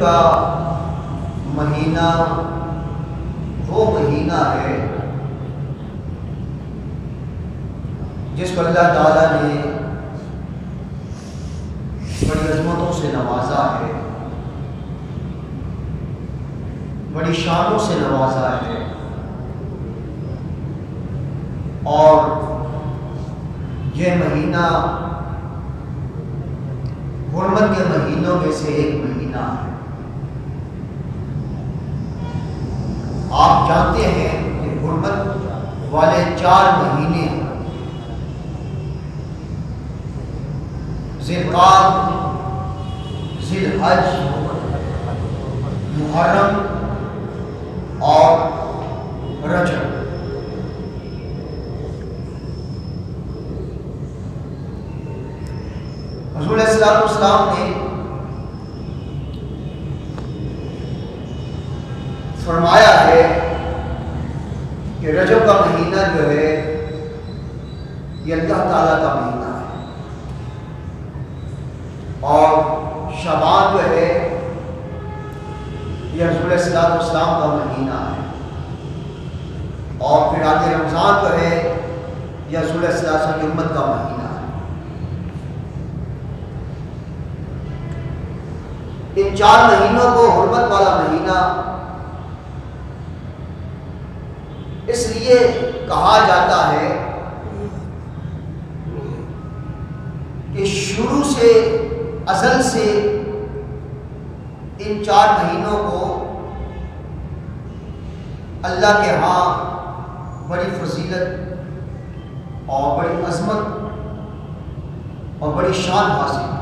کا مہینہ وہ مہینہ ہے جس کو اللہ تعالیٰ نے بڑی عظمتوں سے نوازا ہے، بڑی شانوں سے نوازا ہے، اور یہ مہینہ حرمت کے مہینوں میں سے ایک مہینہ ہے۔ آپ جانتے ہیں کہ حرمت والے 4 مہینے ذی القعدہ، ذی الحج، محرم اور رجب۔ حضور علیہ السلام نے فرمایا ہے کہ رجب کا مہینہ جو ہے یہ اللہ تعالیٰ کا مہینہ ہے، اور شعبان جو ہے یہ حضور علیہ السلام کا مہینہ ہے، اور پھر آگے رمضان جو ہے یہ حضور علیہ السلام کی امت کا مہینہ ہے۔ ان 4 مہینوں کو حرمت والا مہینہ اس لیے کہا جاتا ہے کہ شروع سے، ازل سے ان 4 مہینوں کو اللہ کے ہاں بڑی فضیلت اور بڑی عظمت اور بڑی شان حاصل ہے۔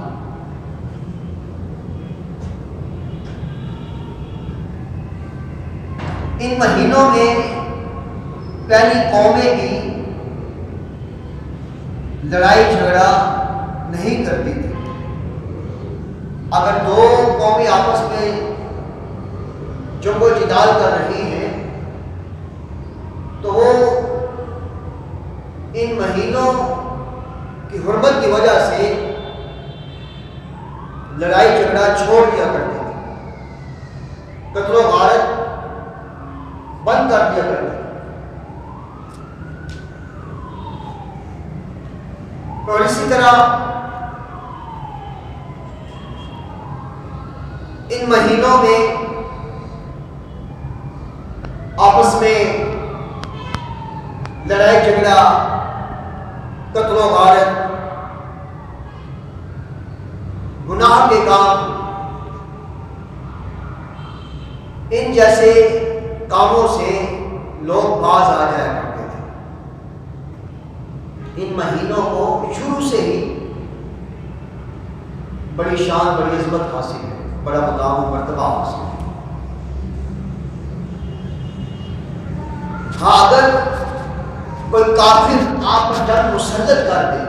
ان مہینوں میں پہلی قومیں بھی لڑائی جھگڑا نہیں کرتی تھی۔ اگر 2 قومیں آپس میں جنگ و جدال کر رہی ہیں تو وہ ان مہینوں کی حرمت کی وجہ سے لڑائی جھگڑا چھوڑ دیا کرتے تھے، قتل و غارت بند کر دیا کرتے تھے۔ اور اسی طرح ان مہینوں میں آپس میں لڑائی جھگڑا، قتل و غارت، گناہ کے کام، ان جیسے کاموں سے لوگ باز آ جایا کرتے تھے۔ ان مہینوں کو شروع سے ہی بڑی شان، بڑی عظمت حاصل ہے، بڑا مقام و مرتبہ حاصل ہے۔ ہاں، اگر کوئی کافر آپ پر جنگ مسلط کر دے،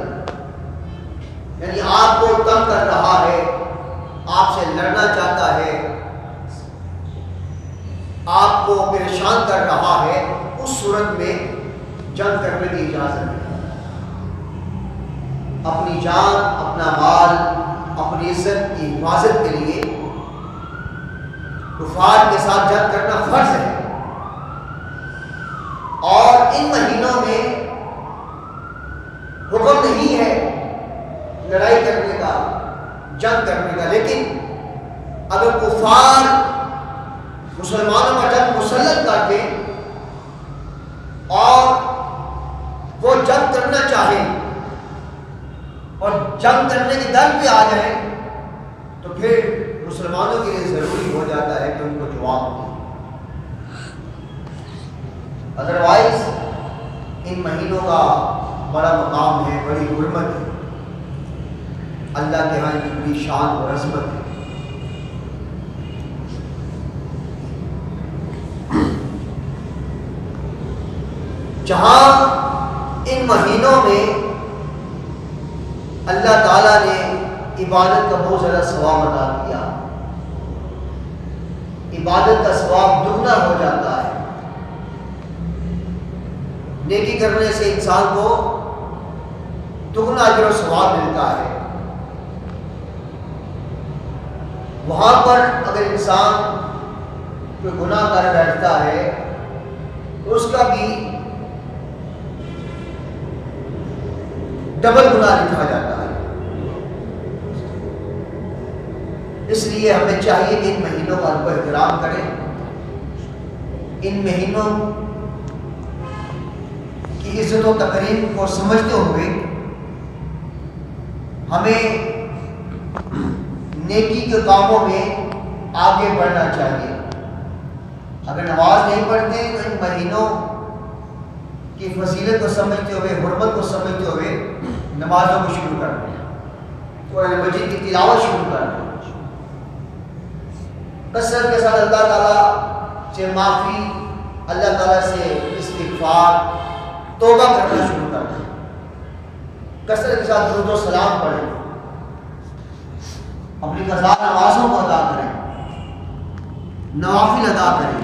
یعنی آپ کو تنگ کر رہا ہے، آپ سے لڑنا چاہتا ہے، آپ کو پریشان کر رہا ہے، اس صورت میں جنگ کرنے کی اجازت ہے۔ اپنی جان، اپنا مال، اپنی عزت کی حفاظت کے لیے کفار کے ساتھ جنگ کرنا فرض ہے، اور ان مہینوں میں حکم نہیں ہے لڑائی کرنے کا، جنگ کرنے کا، لیکن اگر کفار مسلمانوں پر جنگ مسلط کر دیں اور وہ جنگ کرنا چاہیں اور جنگ کرنے کی در پہ آ جائیں تو پھر مسلمانوں کے لیے ضروری ہو جاتا ہے کہ ان کو جواب دیں۔ ادروائز ان مہینوں کا بڑا مقام ہے، بڑی حرمت ہے، اللہ کے ہاں کی بڑی شان اور عظمت ہے۔ جہاں ان مہینوں میں اللہ تعالیٰ نے عبادت کا بہت زیادہ ثواب عطا کیا، عبادت کا ثواب دگنا ہو جاتا ہے، نیکی کرنے سے انسان کو دگنا اجر و ثواب ملتا ہے، وہاں پر اگر انسان کوئی گناہ کر بیٹھتا ہے تو اس کا بھی ڈبل گناہ لکھا جاتا ہے۔ اس لیے ہمیں چاہیے کہ ان مہینوں کا ادب و احترام کریں، ان مہینوں کی عزت و تکریم کو سمجھتے ہوئے ہمیں نیکی کے کاموں میں آگے بڑھنا چاہیے۔ اگر نماز نہیں پڑھتے تو ان مہینوں کی فضیلت کو سمجھتے ہوئے، حرمت کو سمجھتے ہوئے نمازوں کو شروع کر دیں، قرآن مجید کی تلاوت شروع کر دیں، کثرت کے ساتھ اللہ تعالیٰ سے معافی، اللہ تعالیٰ سے استغفار، توبہ کرنا شروع کر دیں، کثرت کے ساتھ درود و سلام پڑھیں، اپنی قضا نمازوں کو ادا کریں، نوافل ادا کریں،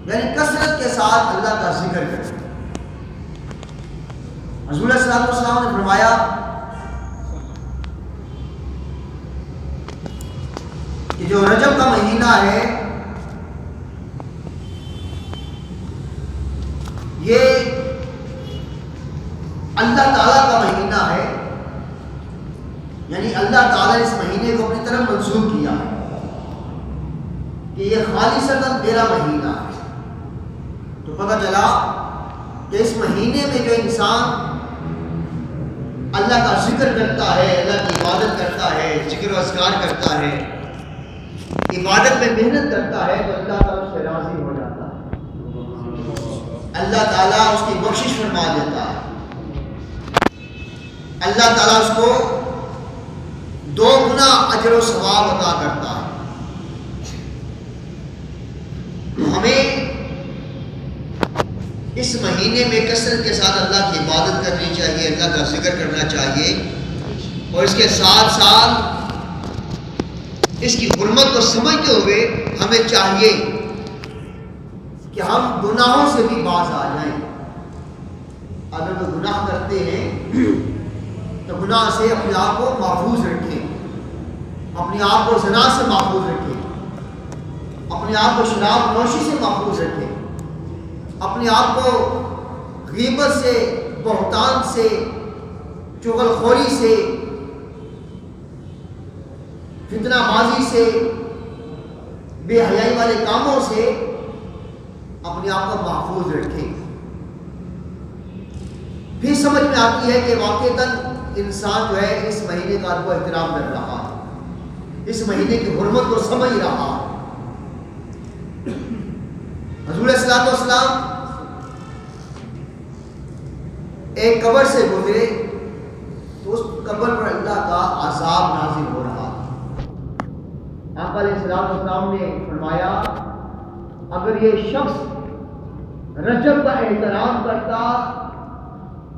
یعنی کثرت کے ساتھ اللہ کا ذکر کریں۔ حضور صلی اللہ علیہ وسلم نے فرمایا کہ جو رجب کا مہینہ ہے یہ اللہ تعالیٰ کا مہینہ ہے، یعنی اللہ تعالیٰ اس مہینے کو اپنی طرف منسوب کیا ہے کہ یہ خالصتاً میرا مہینہ ہے۔ تو پتہ چلا کہ اس مہینے میں جو انسان اللہ کا ذکر کرتا ہے، اللہ کی عبادت کرتا ہے، ذکر و اذکار کرتا ہے، عبادت میں محنت کرتا ہے، تو اللہ تعالیٰ اس سے راضی ہو جاتا ہے، اللہ تعالیٰ اس کی بخشش فرما دیتا ہے، اللہ تعالیٰ اس کو 2 گنا اجر و ثواب عطا کرتا ہے۔ تو ہمیں اس مہینے میں کثرت کے ساتھ اللہ کی عبادت کرنی چاہیے، اللہ کا ذکر کرنا چاہیے، اور اس کے ساتھ ساتھ اس کی حرمت کو سمجھتے ہوئے ہمیں چاہیے کہ ہم گناہوں سے بھی باز آ جائیں۔ اگر کوئی گناہ کرتے ہیں تو گناہ سے اپنے آپ کو محفوظ رکھیں، اپنے آپ کو زنا سے محفوظ رکھیں، اپنے آپ کو شراب نوشی سے محفوظ رکھیں، اپنے آپ کو غیبت سے، بہتان سے، چغل خوری سے، فتنہ بازی سے، بے حیائی والے کاموں سے اپنے آپ کو محفوظ رکھیں۔ پھر سمجھ میں آتی ہے کہ واقعتاً انسان جو ہے اس مہینے کا ادب و احترام کر رہا ہے، اس مہینے کی حرمت کو سمجھ رہا ہے۔ حضور صلی اللہ علیہ وسلم ایک قبر سے گزرے تو اس قبر پر اللہ کا عذاب نازل ہو رہا تھا۔ آقا علیہ السلام نے فرمایا اگر یہ شخص رجب کا احترام کرتا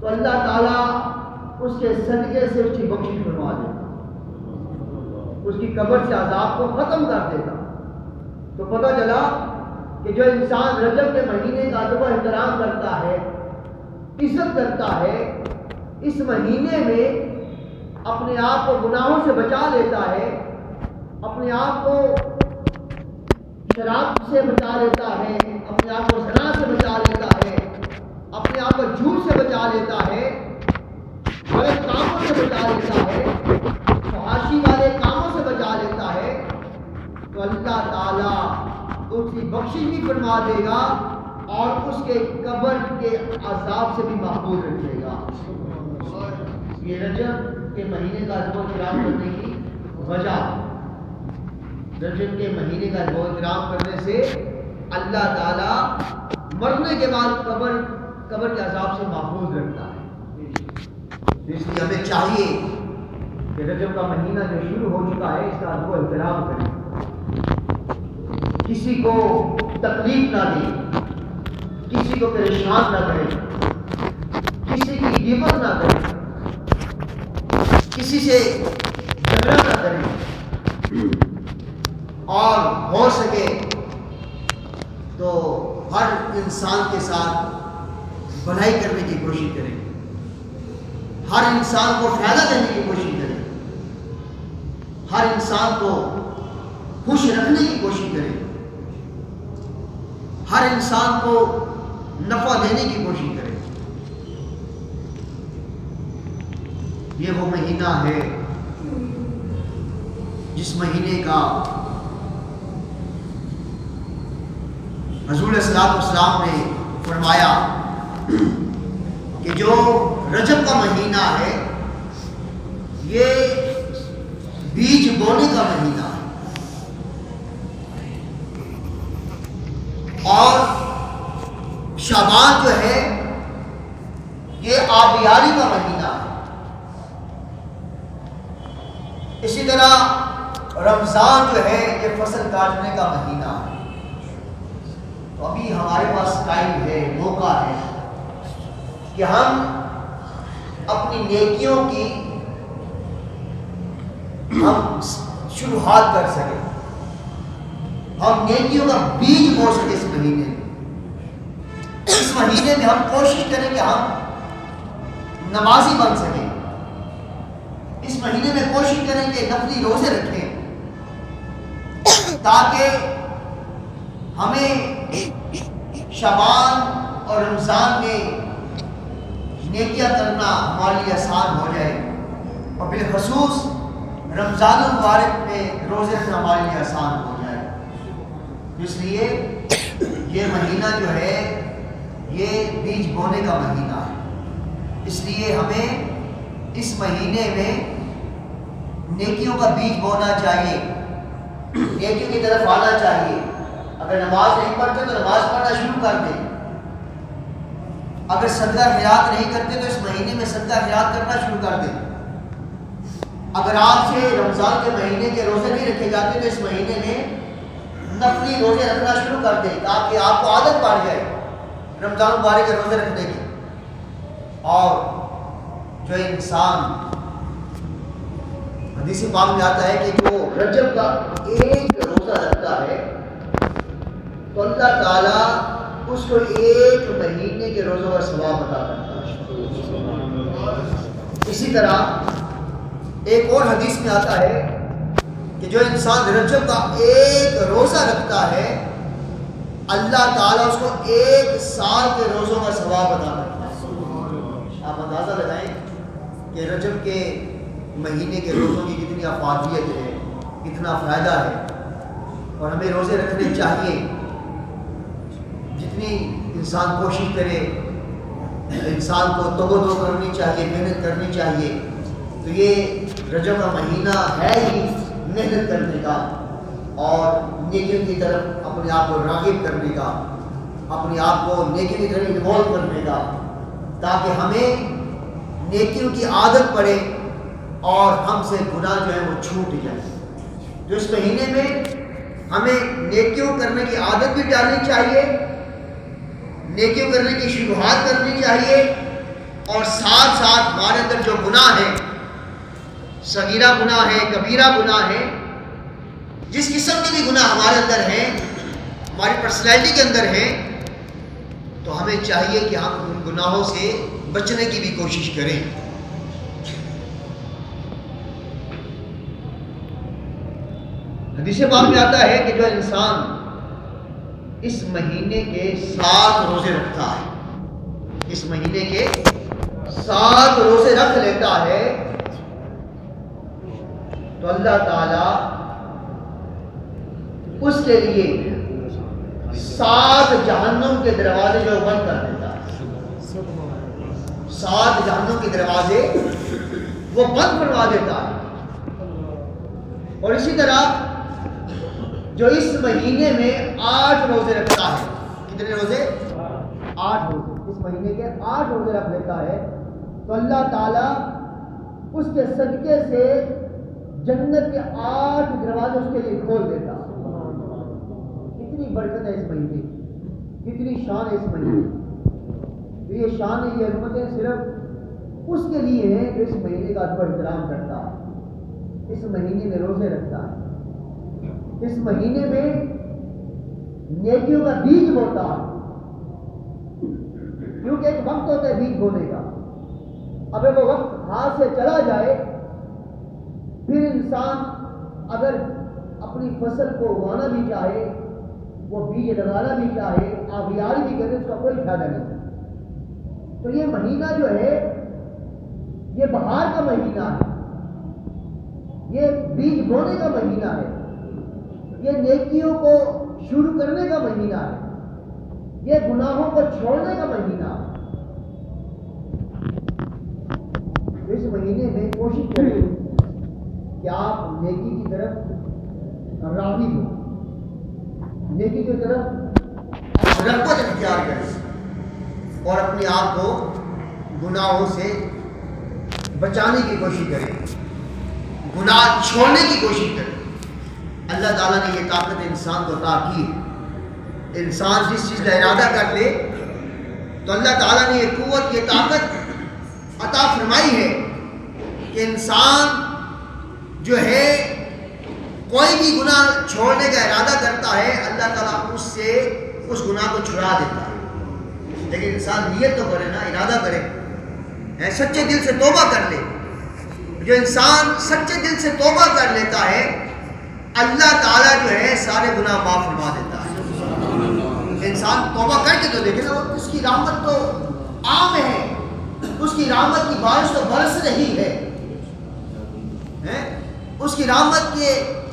تو اللہ تعالیٰ اس کے صدقے سے اس کی بخشش فرما دیتا، اس کی قبر سے عذاب کو ختم کر دیتا۔ تو پتہ چلا کہ جو انسان رجب کے مہینے کا ادب و احترام کرتا ہے، عزت کرتا ہے، اس مہینے میں اپنے آپ کو گناہوں سے بچا لیتا ہے، اپنے آپ کو شراب سے بچا لیتا ہے، اپنے آپ کو زنا سے بچا لیتا ہے، اپنے آپ کو جھوٹ سے بچا لیتا ہے، غلط کاموں سے بچا لیتا ہے، فحاشی والے کاموں سے بچا لیتا ہے، تو اللہ تعالیٰ اس کی بخشش بھی فرما دے گا اور اس کے قبر کے عذاب سے بھی محفوظ رکھے گا۔ یہ رجب کے مہینے کا ادب و احترام کرنے کی وجہ، رجب کے مہینے کا ادب و احترام کرنے سے اللہ تعالیٰ مرنے کے بعد قبر کے عذاب سے محفوظ رکھتا ہے۔ اس لیے ہمیں چاہیے کہ رجب کا مہینہ جو شروع ہو چکا ہے اس کا ادب و احترام کریں، کسی کو تکلیف نہ دیں، کسی کو پریشان نہ کریں، کسی کی غیبت نہ کریں، کسی سے جھگڑا نہ کریں، اور ہو سکے تو ہر انسان کے ساتھ بھلائی کرنے کی کوشش کریں، ہر انسان کو فائدہ دینے کی کوشش کریں، ہر انسان کو خوش رکھنے کی کوشش کرے، ہر انسان کو نفع دینے کی کوشش کرے۔ یہ وہ مہینہ ہے جس مہینے کا حضور صلی اللہ علیہ وسلم نے فرمایا کہ جو رجب کا مہینہ ہے یہ بیج بونے کا مہینہ ہے، اور شعبان جو ہے یہ آبیاری کا مہینہ ہے۔ اسی طرح رمضان جو ہے یہ فصل کاٹنے کا مہینہ ہے۔ تو ابھی ہمارے پاس ٹائم ہے، موقع ہے کہ ہم اپنی نیکیوں کی ہم شروعات کر سکیں، ہم نیکیوں کا بیج بو سکیں۔ اس مہینے میں ہم کوشش کریں کہ ہم نمازی بن سکیں، اس مہینے میں کوشش کریں کہ نفلی روزے رکھیں، تاکہ ہمیں شعبان اور رمضان میں نیکیاں کرنا ہمارے لیے آسان ہو جائے، اور بالخصوص رمضان المبارک میں روزے رکھنا ہمارے لیے آسان ہو جائے۔ اس لیے یہ مہینہ جو ہے یہ بیج بونے کا مہینہ ہے، اس لیے ہمیں اس مہینے میں نیکیوں کا بیج بونا چاہیے، نیکیوں کی طرف آنا چاہیے۔ اگر نماز نہیں پڑھتے تو نماز پڑھنا شروع کر دیں، اگر صدقہ خیرات نہیں کرتے تو اس مہینے میں صدقہ خیرات کرنا شروع کر دیں۔ اگر آپ سے رمضان کے مہینے کے روزے نہیں رکھے جاتے تو اس مہینے میں نفلی روزے رکھنا شروع کر دیں، تاکہ آپ کو عادت پڑ جائے رمضان مبارک کے روزے رکھنے کی۔ اور جو انسان، حدیث پاک میں آتا ہے کہ جو رجب کا ایک روزہ رکھتا ہے تو اللہ تعالیٰ اس کو ایک مہینے کے روزوں کا ثواب عطا کرتا ہے۔ اسی طرح ایک اور حدیث میں آتا ہے کہ جو انسان رجب کا ایک روزہ رکھتا ہے اللہ تعالیٰ اس کو ایک سال کے روزوں کا ثواب عطا کرتا ہے۔ آپ اندازہ لگائیں کہ رجب کے مہینے کے روزوں کی کتنی افادیت ہے، کتنا فائدہ ہے، اور ہمیں روزے رکھنے چاہیے۔ جتنی انسان کوشش کرے، انسان کو توبہ کرنی چاہیے، محنت کرنی چاہیے۔ تو یہ رجب کا مہینہ ہے ہی محنت کرنے کا اور نیکیوں کی طرف اپنے آپ کو راغب کرنے کا، اپنے آپ کو نیکیوں کی طرف انوالو کرنے کا، تاکہ ہمیں نیکیوں کی عادت پڑے اور ہم سے گناہ جو ہے وہ چھوٹ جائے۔ تو اس مہینے میں ہمیں نیکیوں کرنے کی عادت بھی ڈالنی چاہیے، نیکیوں کرنے کی شروعات کرنی چاہیے، اور ساتھ ساتھ ہمارے اندر جو گناہ ہے، صغیرہ گناہ ہے، کبیرہ گناہ ہے، جس قسم کے بھی گناہ ہمارے اندر ہیں، ہماری پرسنالٹی کے اندر ہیں، تو ہمیں چاہیے کہ ہم ان گناہوں سے بچنے کی بھی کوشش کریں۔ حدیث پاک میں آتا ہے کہ جو انسان اس مہینے کے 7 روزے رکھتا ہے، اس مہینے کے 7 روزے رکھ لیتا ہے، تو اللہ تعالیٰ اس کے لیے 7 جہنم کے دروازے جو بند کر دیتا ہے، 7 جہنم کے دروازے وہ بند کروا دیتا ہے۔ اور اسی طرح جو اس مہینے میں 8 روزے رکھتا ہے، کتنے روزے؟ 8 روزے، اس مہینے کے 8 روزے رکھ لیتا ہے، تو اللہ تعالیٰ اس کے صدقے سے جنت کے 8 دروازے اس کے لیے کھول دیتا۔ کتنی برکت ہے اس مہینے، کتنی شان ہے اس مہینے۔ تو یہ شان ہے، یہ عظمتیں صرف اس کے لیے ہیں جو اس مہینے کا ادب و احترام کرتا ہے، اس مہینے میں روزے رکھتا ہے، اس مہینے میں نیکیوں کا بیج بوتا ہے، کیونکہ ایک وقت ہوتا ہے بیج بونے کا۔ اگر وہ وقت ہاتھ سے چلا جائے، پھر انسان اگر اپنی فصل کو اگانا بھی چاہے، وہ بیج لگانا بھی چاہے، آبیاری بھی کرے، اس کا کوئی فائدہ نہیں۔ تو یہ مہینہ جو ہے یہ بہار کا مہینہ ہے، یہ بیج بونے کا مہینہ ہے، یہ نیکیوں کو شروع کرنے کا مہینہ ہے، یہ گناہوں کو چھوڑنے کا مہینہ ہے۔ اس مہینے میں کوشش کریں کہ آپ نیکی کی طرف راغب ہو، نیکی کی طرف رغبت اختیار کریں اور اپنے آپ کو گناہوں سے بچانے کی کوشش کریں، گناہ چھوڑنے کی کوشش کریں۔ اللہ تعالیٰ نے یہ طاقت انسان کو عطا کی ہے۔ انسان جس چیز کا ارادہ کر لے تو اللہ تعالیٰ نے یہ قوت، یہ طاقت عطا فرمائی ہے کہ انسان جو ہے کوئی بھی گناہ چھوڑنے کا ارادہ کرتا ہے، اللہ تعالیٰ اس سے اس گناہ کو چھڑا دیتا ہے۔ لیکن انسان نیت تو کرے نا، ارادہ کرے، سچے دل سے توبہ کر لے۔ جو انسان سچے دل سے توبہ کر لیتا ہے، اللہ تعالیٰ جو ہے سارے گناہ معاف فرما دیتا ہے۔ انسان توبہ کر کے تو دیکھے نا، اس کی رحمت تو عام ہے، اس کی رحمت کی بارش تو برس رہی ہے، اس کی رحمت کے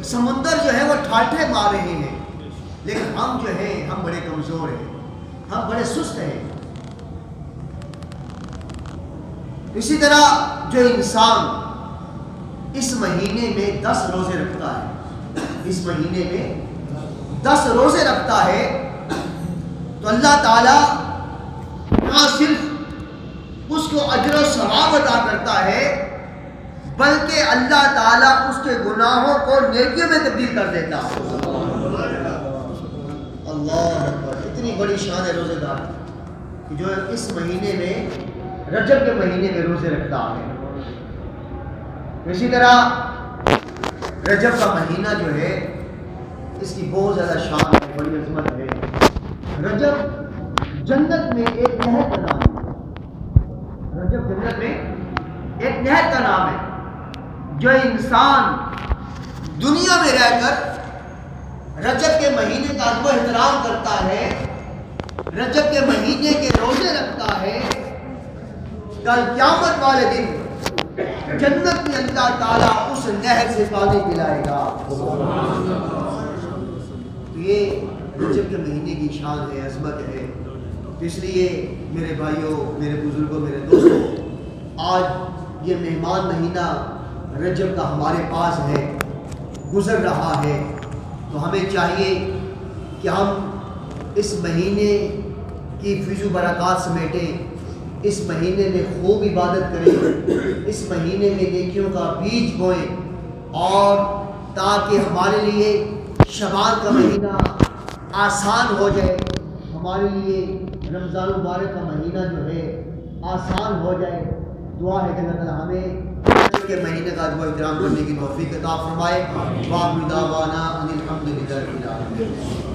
سمندر جو ہے وہ ٹھاٹھے مار رہے ہیں، لیکن ہم جو ہیں ہم بڑے کمزور ہیں، ہم بڑے سست ہیں۔ اسی طرح جو انسان اس مہینے میں 10 روزے رکھتا ہے، اس مہینے میں 10 روزے رکھتا ہے، تو اللہ تعالیٰ نہ صرف اس کو اجر و ثواب عطا کرتا ہے، بلکہ اللہ تعالیٰ اس کے گناہوں کو نیکیوں میں تبدیل کر دیتا ہے۔ اللہ اکبر، اتنی بڑی شان ہے روزے دار کہ جو اس مہینے میں، رجب کے مہینے میں روزے رکھتا ہے۔ اسی طرح رجب کا مہینہ جو ہے اس کی بہت زیادہ شان ہے، بڑی عظمت ہے۔ رجب جنت میں ایک نہر کا نام ہے، رجب جنت میں ایک نہر کا نام ہے۔ جو انسان دنیا میں رہ کر رجب کے مہینے کا ادب و احترام کرتا ہے، رجب کے مہینے کے روزے رکھتا ہے، کل قیامت والے دن جنت میں اللہ تعالیٰ اس نہر سے پانی پلائے گا۔ تو یہ رجب کے مہینے کی شان ہے، عظمت ہے۔ اس لیے میرے بھائیوں، میرے بزرگوں، میرے دوستوں، آج یہ مہمان مہینہ رجب کا ہمارے پاس ہے، گزر رہا ہے، تو ہمیں چاہیے کہ ہم اس مہینے کی فیض و برکات سمیٹیں، اس مہینے میں خوب عبادت کریں، اس مہینے میں نیکیوں کا بیج بوئیں، اور تاکہ ہمارے لیے شعبان کا مہینہ آسان ہو جائے، ہمارے لیے رمضان مبارک کا مہینہ جو ہے آسان ہو جائے۔ دعا ہے کہ اللہ تعالیٰ ہمیں کے مہینے کا ادب و احترام کرنے کی توفیق عطا فرمائے۔ وآخر دعوانا ان الحمد للہ رب العالمین۔